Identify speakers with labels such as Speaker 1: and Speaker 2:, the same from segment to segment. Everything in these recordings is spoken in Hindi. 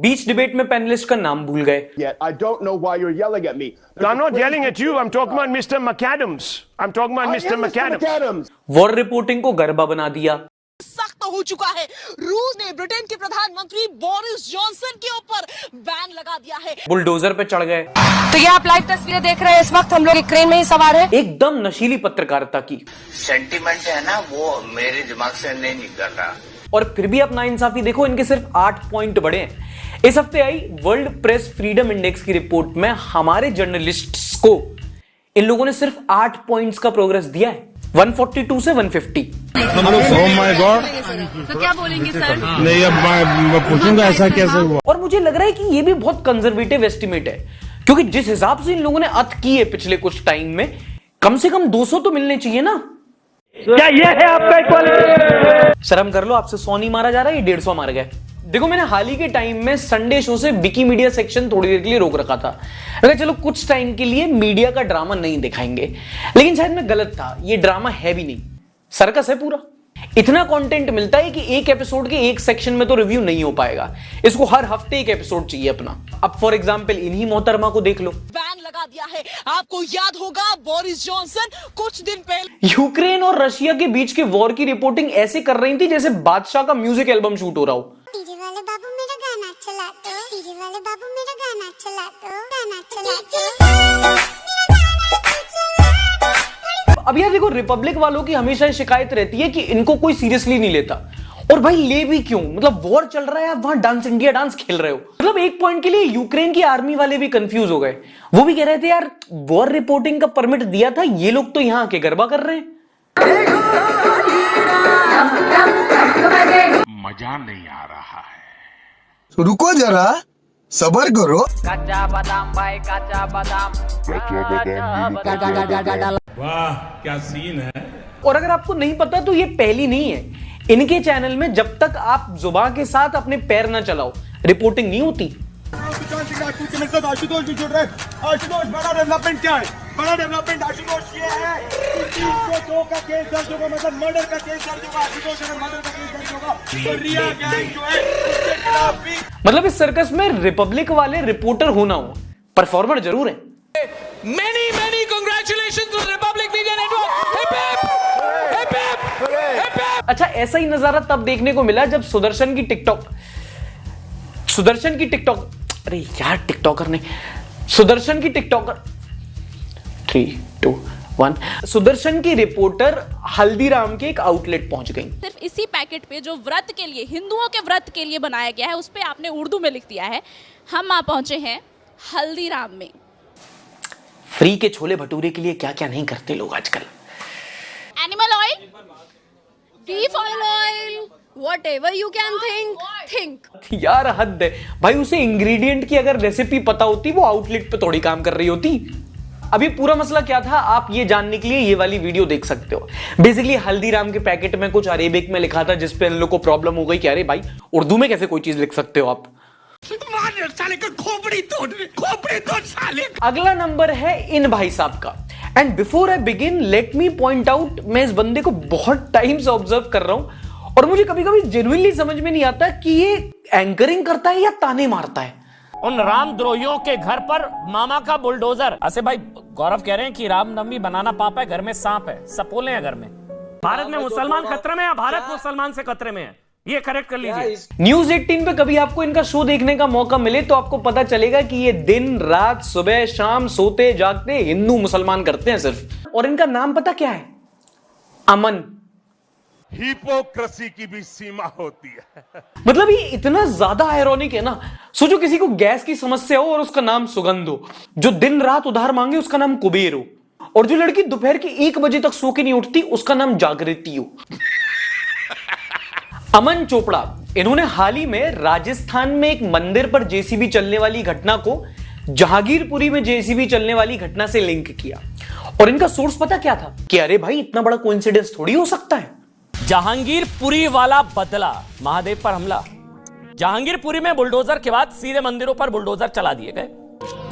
Speaker 1: बीच डिबेट में पैनलिस्ट का नाम भूल गए।
Speaker 2: I don't know why you're yelling at me.
Speaker 3: I'm not yelling at you. I'm talking about Mr. McAdams. I'm talking about Mr. McAdams.
Speaker 1: War reporting को गरबा बना दिया।
Speaker 4: सख्त हो चुका है। रूस ने ब्रिटेन के प्रधानमंत्री बोरिस जॉनसन के ऊपर बैन लगा दिया है।
Speaker 1: बुलडोजर पे चढ़ गए।
Speaker 5: तो ये आप लाइव तस्वीरें देख रहे हैं, इस वक्त हम लोग एक क्रेन में ही सवार हैं।
Speaker 1: एकदम नशीली पत्रकारिता की।
Speaker 6: सेंटिमेंट है ना, वो मेरे दिमाग से नहीं निकल रहा।
Speaker 1: और फिर भी आप नाइंसाफी देखो, इनके सिर्फ 8 पॉइंट बढ़े हैं। इस हफ्ते आई वर्ल्ड प्रेस फ्रीडम इंडेक्स की रिपोर्ट में हमारे जर्नलिस्ट्स को इन लोगों ने सिर्फ 8 पॉइंट्स का प्रोग्रेस दिया है, 142 से 150।
Speaker 7: हम लोग oh my God,
Speaker 5: तो क्या बोलेंगे सर?
Speaker 7: नहीं, अब मैं पूछूंगा ऐसा कैसे हुआ।
Speaker 1: और मुझे लग रहा है कि ये भी बहुत कंजर्वेटिव एस्टिमेट है, क्योंकि जिस हिसाब से इन लोगों ने अत की है पिछले कुछ टाइम में, कम से कम 200 तो मिलने चाहिए ना।
Speaker 3: क्या ये है आपका इक्वालिटी?
Speaker 1: शर्म कर लो, आपसे 100 नहीं मारा जा रहा है, ये 150 मार गए। देखो, मैंने हाल ही के टाइम में संडे शो से विकीमीडिया सेक्शन थोड़ी देर के लिए रोक रखा था। अगर चलो कुछ टाइम के लिए मीडिया का ड्रामा नहीं दिखाएंगे, लेकिन शायद मैं गलत था। ये ड्रामा है भी नहीं, सर्कस है पूरा। इतना कंटेंट मिलता है कि एक एपिसोड के एक सेक्शन में तो रिव्यू नहीं हो पाएगा, इसको हर हफ्ते एक एपिसोड चाहिए अपना। अब फॉर एग्जांपल इन्हीं मोहतरमा को देख लो,
Speaker 4: बैन लगा दिया है। आपको याद होगा बोरिस जॉनसन कुछ दिन पहले
Speaker 1: यूक्रेन और रशिया के बीच के वॉर की रिपोर्टिंग ऐसे कर रही थी जैसे बादशाह का म्यूजिक एल्बम शूट हो रहा हो।
Speaker 8: डीजे वाले बाबू मेरा गाना चला दो, डीजे वाले बाबू मेरा गाना चला दो, गाना चला दो।
Speaker 1: अब यार देखो, रिपब्लिक वालों की हमेशा शिकायत रहती है कि इनको कोई सीरियसली नहीं लेता। और भाई ले भी क्यों, मतलब वॉर चल रहा है, आप वहां डांस इंडिया डांस खेल रहे हो। मतलब एक पॉइंट के लिए यूक्रेन की आर्मी वाले भी कंफ्यूज हो गए। वो भी कह रहे थे यार वॉर रिपोर्टिंग का परमिट दिया था, ये लोग तो यहां आके गरबा कर रहे हैं।
Speaker 6: मजा नहीं आ रहा है।
Speaker 9: रुको जरा, सबर करो।
Speaker 5: कच्चा बादाम भाई, कच्चा बादाम।
Speaker 7: वाह क्या सीन है।
Speaker 1: और अगर आपको नहीं पता तो ये पहली नहीं है, इनके चैनल में जब तक आप जुबान के साथ अपने पैर ना चलाओ रिपोर्टिंग नहीं होती।
Speaker 3: आशुतोष भी जुड़ रहे। आशुतोष, बड़ा डेवलपमेंट क्या है? बड़ा डेवलपमेंट आशुतोष ये है कि 302 का केस दर्ज होगा, मतलब मर्डर का केस दर्ज होगा। आशुतोष अगर मर्डर का केस दर्ज होगा तो रिया गैंग जो है उसके खिलाफ भी।
Speaker 1: मतलब इस सर्कस में रिपब्लिक वाले रिपोर्टर होना हो, परफॉर्मर जरूर है।
Speaker 4: many congratulations to Republic Media Network. Hip hip hip hip hip hip।
Speaker 1: अच्छा, ऐसा ही नजारा तब देखने को मिला जब सुदर्शन की टिकटॉक अरे यार टिकटॉकर नहीं, सुदर्शन की टिकटॉकर 3 2 1 सुदर्शन की रिपोर्टर हल्दीराम के एक आउटलेट पहुंच गई।
Speaker 10: सिर्फ इसी पैकेट पे जो व्रत के लिए, हिंदुओं के व्रत के लिए बनाया गया है, उस पे आपने उर्दू में लिख दिया है, हम आ पहुंचे हैं हल्दीराम में।
Speaker 1: फ्री के छोले भटूरे के लिए क्या क्या नहीं करते लोग आजकल।
Speaker 10: Animal oil, beef oil, whatever you can think।
Speaker 1: यार हद है भाई, उसे इंग्रेडिएंट की अगर रेसिपी पता होती वो आउटलेट पे थोड़ी काम कर रही होती। अभी पूरा मसला क्या था आप ये जानने के लिए ये वाली वीडियो देख सकते हो। बेसिकली हल्दीराम के पैकेट में कुछ अरेबिक में लिखा था, जिसपे इन लोग को प्रॉब्लम हो गई कि अरे भाई उर्दू में कैसे कोई चीज लिख सकते हो आप।
Speaker 4: साले का खोपड़ी तोड़ साले।
Speaker 1: अगला नंबर है इन भाई साहब का। And before I begin let me point out, मैं इस बंदे को बहुत टाइम से ऑब्जर्व कर रहा हूं और मुझे कभी कभी जेन्युइनली समझ में नहीं आता कि ये एंकरिंग करता है या ताने मारता है।
Speaker 11: उन रामद्रोहियों के घर पर मामा का बुलडोजर। ऐसे भाई गौरव कह रहे हैं कि रामनवमी बनाना पाप है, घर में सांप है, सपोले हैं घर में। भारत में मुसलमान खतरे में है, भारत मुसलमान से खतरे में है, ये करेक्ट कर लीजिए।
Speaker 1: न्यूज 18 पे कभी आपको इनका शो देखने का मौका मिले तो आपको पता चलेगा कि ये दिन रात सुबह शाम सोते जागते हिंदू मुसलमान करते हैं सिर्फ। और इनका नाम पता क्या है? अमन।
Speaker 3: हिपोक्रेसी की भी सीमा होती है।
Speaker 1: मतलब ये इतना ज्यादा आयरॉनिक है ना। सोचो किसी को गैस की समस्या हो और उसका नाम सुगंध हो, जो दिन रात उधार मांगे उसका नाम कुबेर हो, और जो लड़की दोपहर के 1 बजे तक सो के नहीं उठती उसका नाम जागृति हो। अमन चोपड़ा, इन्होंने हाल ही में राजस्थान में एक मंदिर पर जेसीबी चलने वाली घटना को जहांगीरपुरी में जेसीबी चलने वाली घटना से लिंक किया। और इनका सोर्स पता क्या था कि अरे भाई इतना बड़ा कोइंसिडेंस थोड़ी हो सकता है।
Speaker 11: जहांगीरपुरी वाला बदला, महादेव पर हमला। जहांगीरपुरी में बुलडोजर के बाद सीधे मंदिरों पर बुलडोजर चला दिए गए।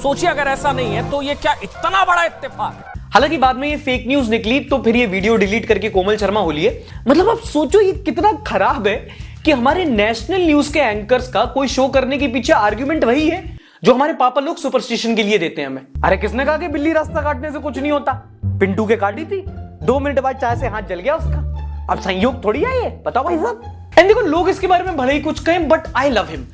Speaker 11: सोचिए अगर ऐसा नहीं है तो ये क्या इतना बड़ा इत्तेफाक है।
Speaker 1: हालांकि बाद में ये फेक न्यूज निकली तो फिर ये वीडियो डिलीट करके कोमल शर्मा हो लिए। मतलब आप सोचो ये कितना खराब है कि हमारे नेशनल न्यूज के एंकर्स का कोई शो करने के पीछे आर्गुमेंट वही है जो हमारे पापा लोग सुपरस्टिशन के लिए देते हैं हमें। अरे किसने कहा कि बिल्ली रास्ता काटने से कुछ नहीं होता? पिंटू के काटी थी, 2 मिनट बाद चाय से हाथ जल गया उसका। अब संयोग थोड़ी है ये, बताओ भाई साहब। एंड देखो, लोग इसके बारे में भले ही कुछ कहें, बट आई लव हिम,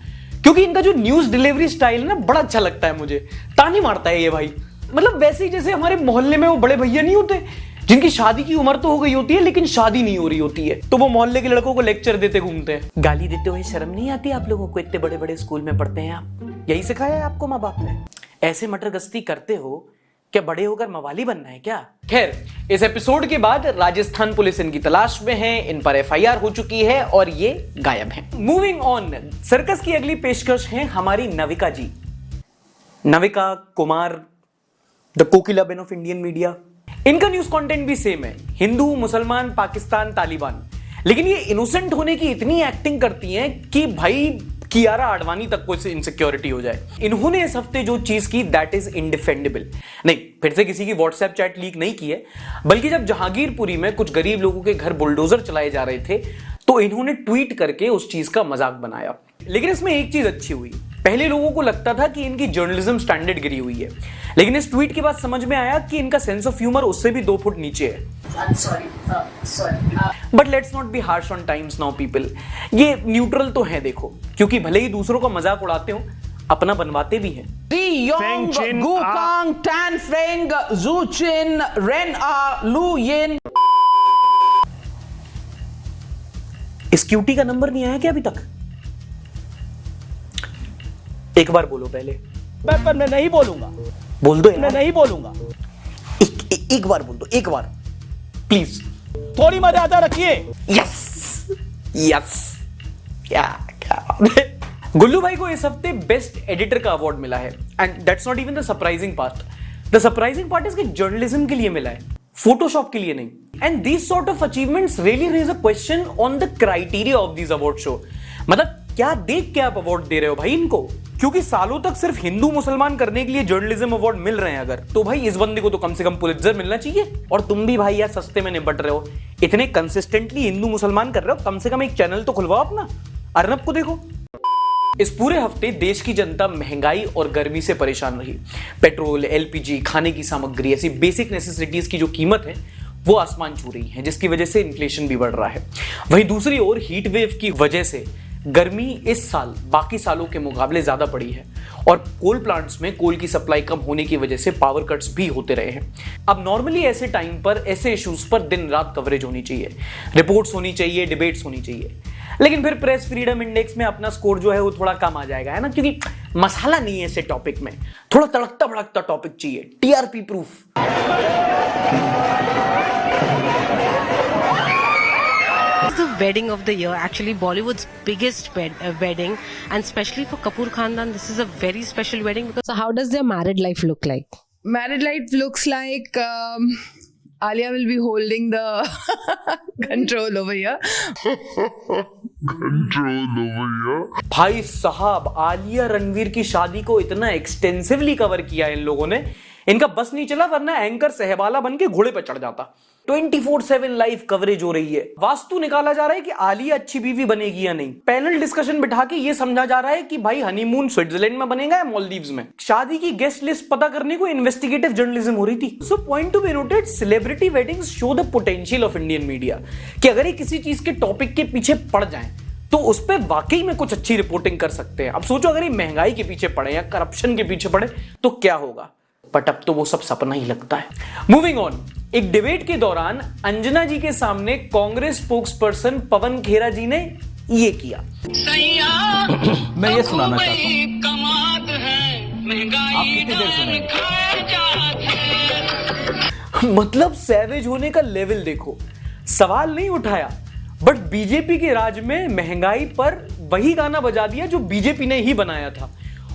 Speaker 1: क्योंकि इनका जो न्यूज डिलीवरी स्टाइल है ना, बड़ा अच्छा लगता है मुझे। तानी मारता है ये भाई, मतलब वैसे ही जैसे हमारे मोहल्ले में वो बड़े भैया नहीं होते जिनकी शादी की उम्र तो हो गई होती है लेकिन शादी नहीं हो रही होती है, तो वो मोहल्ले के लड़कों को लेक्चर देते घूमते हैं। गाली देते हुए शर्म नहीं आती आप लोगों को? इतने बड़े बड़े स्कूल में पढ़ते हैं आप, यही सिखाया है आपको माँ बाप ने? ऐसे मटर गश्ती करते हो क्या? बड़े होकर मवाली बनना है क्या? खैर, इस एपिसोड के बाद राजस्थान पुलिस इनकी तलाश में है, इन पर FIR हो चुकी है और ये गायब हैं। मूविंग ऑन, सर्कस की अगली पेशकश है हमारी Navika ji. Navika Kumar, the Kokilaben of Indian media. इनका न्यूज कंटेंट भी सेम है, हिंदू, मुसलमान, पाकिस्तान, तालिबान, लेकिन ये इनोसेंट होने की इतनी एक्टिंग करती हैं कि भाई कियारा आडवाणी तक को इनसिक्योरिटी हो जाए। इन्होंने इस हफ्ते जो चीज की दैट इज इंडिफेंडेबल। नहीं, फिर से किसी की व्हाट्सएप चैट लीक नहीं की है, बल्कि जब जहांगीरपुरी में कुछ गरीब लोगों के घर बुलडोजर चलाए जा रहे थे तो इन्होंने ट्वीट करके उस चीज का मजाक बनाया। लेकिन इसमें एक चीज अच्छी हुई, पहले लोगों को लगता था कि इनकी जर्नलिज्म स्टैंडर्ड गिरी हुई है, लेकिन इस ट्वीट के बाद समझ में आया कि इनका सेंस ऑफ ह्यूमर उससे भी 2 फुट नीचे है। But let's not be harsh on times now people, ये न्यूट्रल तो है देखो, क्योंकि भले ही दूसरों का मजाक उड़ाते हो, अपना बनवाते भी हैं। इस क्यूटी का नंबर नहीं आया क्या अभी तक? एक बार बोलो पहले।
Speaker 3: पर मैं नहीं बोलूंगा,
Speaker 1: बोल दो यार।
Speaker 3: मैं नहीं बोलूंगा।
Speaker 1: एक बार बोल दो, एक बार प्लीज।
Speaker 3: थोड़ी मर्यादा रखिए।
Speaker 1: यस यस, क्या गुल्लू भाई को इस हफ्ते बेस्ट एडिटर का अवार्ड मिला है, and that's not even the surprising part. The surprising part is कि जर्नलिज्म के लिए मिला है, फोटोशॉप के लिए नहीं। And these sort of achievements really raise a question on the criteria of this award show. मतलब क्या देख के आप अवार्ड दे रहे हो भाई इनको? क्योंकि सालों तक सिर्फ हिंदू मुसलमान करने के लिए जर्नलिज्म अवार्ड मिल रहे हैं अगर, तो भाई इस बंदे को तो कम से कम पुलित्जर मिलना चाहिए। और तुम भी भाई यार सस्ते में निपट रहे हो, इतने कंसिस्टेंटली हिंदू मुसलमान कर रहे हो, कम से कम एक चैनल तो खुलवाओ अपना। अर्नब को देखो। इस पूरे हफ्ते देश की जनता महंगाई और गर्मी से परेशान रही। पेट्रोल, LPG, खाने की सामग्री, ऐसी बेसिक नेसेसिटीज की जो कीमत है वो आसमान छू रही है, जिसकी वजह से इन्फ्लेशन भी बढ़ रहा है। वहीं दूसरी ओर हीट वेव की वजह से गर्मी इस साल बाकी सालों के मुकाबले ज्यादा पड़ी है और कोल प्लांट्स में कोल की सप्लाई कम होने की वजह से पावर कट्स भी होते रहे हैं। अब नॉर्मली ऐसे टाइम पर ऐसे इश्यूज पर दिन रात कवरेज होनी चाहिए, रिपोर्ट्स होनी चाहिए, डिबेट्स होनी चाहिए, लेकिन फिर प्रेस फ्रीडम इंडेक्स में अपना स्कोर जो है वो थोड़ा कम आ जाएगा, है ना, क्योंकि मसाला नहीं है ऐसे टॉपिक में, थोड़ा तड़कता भड़कता टॉपिक चाहिए, TRP proof.
Speaker 5: The wedding of the year, actually Bollywood's biggest wedding, and especially for Kapoor Khandan, this is a very special wedding. Because so how does their married life look like?
Speaker 12: Married life looks like Alia will be holding the control over here.
Speaker 1: भाई साहब, आलिया रणवीर की शादी को इतना एक्सटेंसिवली कवर किया इन लोगों ने, इनका बस नहीं चला, वरना एंकर सहबाला बन के घोड़े पर चढ़ जाता। 24/7 लाइव कवरेज हो रही है। वास्तु निकाला जा रहा है कि आलिया अच्छी बीवी बनेगी या नहीं। पैनल डिस्कशन बिठा के ये समझा जा रहा है कि भाई हनीमून स्विट्जरलैंड में बनेगा या मालदीव्स में। शादी की गेस्ट लिस्ट पता करने को इन्वेस्टिगेटिव जर्नलिज्म हो रही थी। So point to be noted, celebrity weddings show the potential of Indian media कि अगर ये किसी चीज के टॉपिक के पीछे पड़ जाए तो उस पर वाकई में कुछ अच्छी रिपोर्टिंग कर सकते हैं। अब सोचो अगर ये महंगाई के पीछे पड़े या करप्शन के पीछे पड़े तो क्या होगा, बट अब तो वो सब सपना ही लगता है। मूविंग ऑन, एक डिबेट के दौरान अंजना जी के सामने कांग्रेस स्पोक्स पर्सन पवन खेरा जी ने ये किया।
Speaker 3: मैं ये सुनाना चाहता हूँ।
Speaker 1: मतलब सैवेज होने का लेवल देखो, सवाल नहीं उठाया, बट बीजेपी के राज में महंगाई पर वही गाना बजा दिया जो बीजेपी ने ही बनाया था,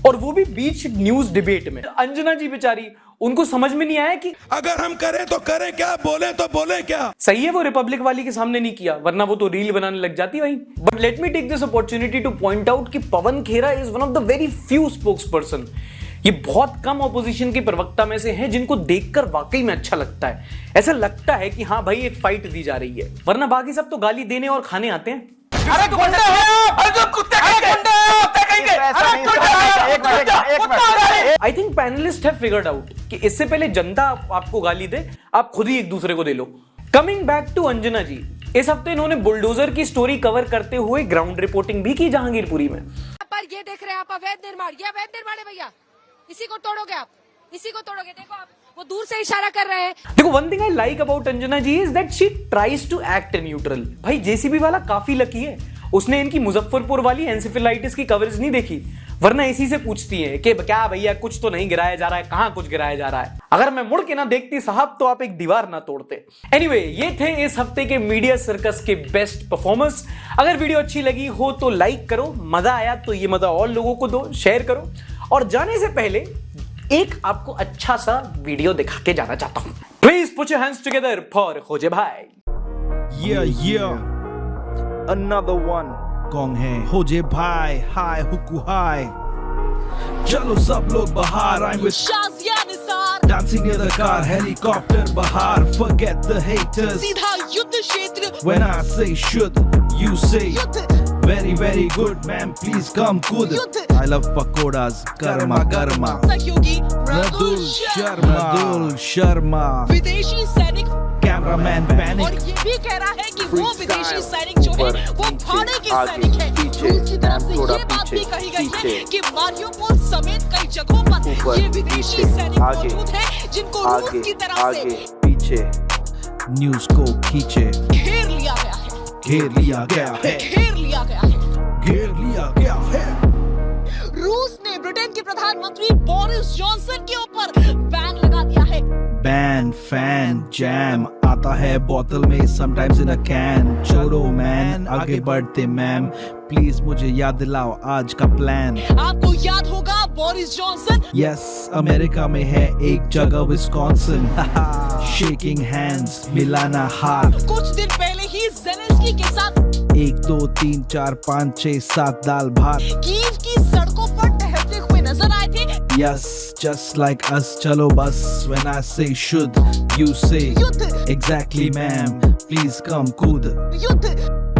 Speaker 1: और वो भी बीच न्यूज डिबेट में। अंजना जी बेचारी, उनको समझ में नहीं आया कि
Speaker 3: अगर हम करें तो करें क्या, बोले तो बोले क्या।
Speaker 1: सही है वो रिपब्लिक वाली के सामने नहीं किया, वरना वो तो रील बनाने लग जाती वहीं। But let me take this opportunity to point out कि Pawan Khera is one of the very few spokes person, ये बहुत कम ऑपोजिशन के प्रवक्ता में से हैं जिनको देखकर वाकई में अच्छा लगता है। ऐसा लगता है कि हाँ भाई एक फाइट दी जा रही है, वरना बाकी सब तो गाली देने और खाने आते हैं। अरे गुंडे हो, अरे तुम कुत्ते कहेंगे, I think panelist have figured out कि इससे पहले जनता आपको गाली दे, आप खुद ही एक दूसरे को दे लो। कमिंग बैक टू अंजना जी, इस हफ्ते इन्होंने बुलडोजर की स्टोरी कवर करते हुए ग्राउंड रिपोर्टिंग भी की जहांगीरपुरी में।
Speaker 5: पर ये देख रहे हैं आप अवैध निर्माण, ये अवैध निर्माण है भैया, इसी को तोड़ोगे आप, इसी को तोड़ोगे। देखो आप, वो दूर से इशारा कर रहे हैं।
Speaker 1: देखो, one thing I like about Anjana ji is that she tries to act neutral. भाई जेसीबी वाला काफी लकी है, उसने इनकी मुजफ्फरपुर वाली एंसेफेलाइटिस की कवरेज नहीं देखी, वरना इसी से पूछती है कि क्या भैया कुछ तो नहीं गिराया जा रहा है, कहां कुछ गिराया जा रहा है। अगर मैं मुड़ के ना देखती साहब तो आप एक दीवार ना तोड़ते। एनीवे, ये थे इस हफ्ते के मीडिया सर्कस के बेस्ट परफॉर्मर्स। अगर वीडियो अच्छी लगी हो तो लाइक करो, मजा आया तो ये मजा और लोगों को दो, शेयर करो। और जाने से पहले एक आपको अच्छा सा वीडियो दिखा के जाना चाहता हूं। Please put your hands together for खोजे भाई।
Speaker 3: Another one. कौन है खोजे भाई? हाय हुकू हाय, चलो सब लोग बाहर। I'm with
Speaker 10: Shazia Nisar,
Speaker 3: dancing in the car, helicopter बाहर, forget the haters,
Speaker 10: सीधा युद्ध क्षेत्र।
Speaker 3: when I say should, you say very very good ma'am, please come kud. I love pakodas, garma garma,
Speaker 10: सहयोगी
Speaker 3: Radul Sharma,
Speaker 10: विदेशी सैनिक
Speaker 3: cameraman
Speaker 10: और
Speaker 3: panic,
Speaker 10: ये भी कह रहा है कि वो विदेशी सैनिक जो है वो भाड़े के सैनिक है। रूस की तरफ से ये बात भी कही गई है कि मारियोपोल समेत कई जगहों पर ये विदेशी सैनिक मौजूद हैं जिनको रूस की तरफ से
Speaker 3: पीछे न्यूज़ को खींचे,
Speaker 10: घेर लिया गया है,
Speaker 3: घेर लिया गया है,
Speaker 10: घेर लिया गया है।
Speaker 3: घेर लिया गया है।
Speaker 10: रूस ने ब्रिटेन के प्रधानमंत्री बोरिस जॉनसन के ऊपर बैन लगा दिया है।
Speaker 3: बैन फैन जैम आता है बोतल में, समटाइम्स इन अ कैन। छोड़ो मैन, आगे बढ़ते मैम, प्लीज मुझे याद दिलाओ आज का प्लान।
Speaker 10: आपको याद होगा बोरिस जॉनसन,
Speaker 3: यस, अमेरिका में है एक जगह विस्कॉन्सिन, शेकिंग हैंड्स, मिलाना हाथ।
Speaker 10: कुछ दिन पहले ही जेलेंस्की के साथ
Speaker 3: 1 2 3 4 5 6 7 दाल भात।
Speaker 10: कीव की सड़कों पर टहलते हुए नजर आए थे।
Speaker 3: Yes, just like us, chalo bus. When I say should, you say
Speaker 10: युद्ध,
Speaker 3: exactly ma'am, please come kud.
Speaker 10: युद्ध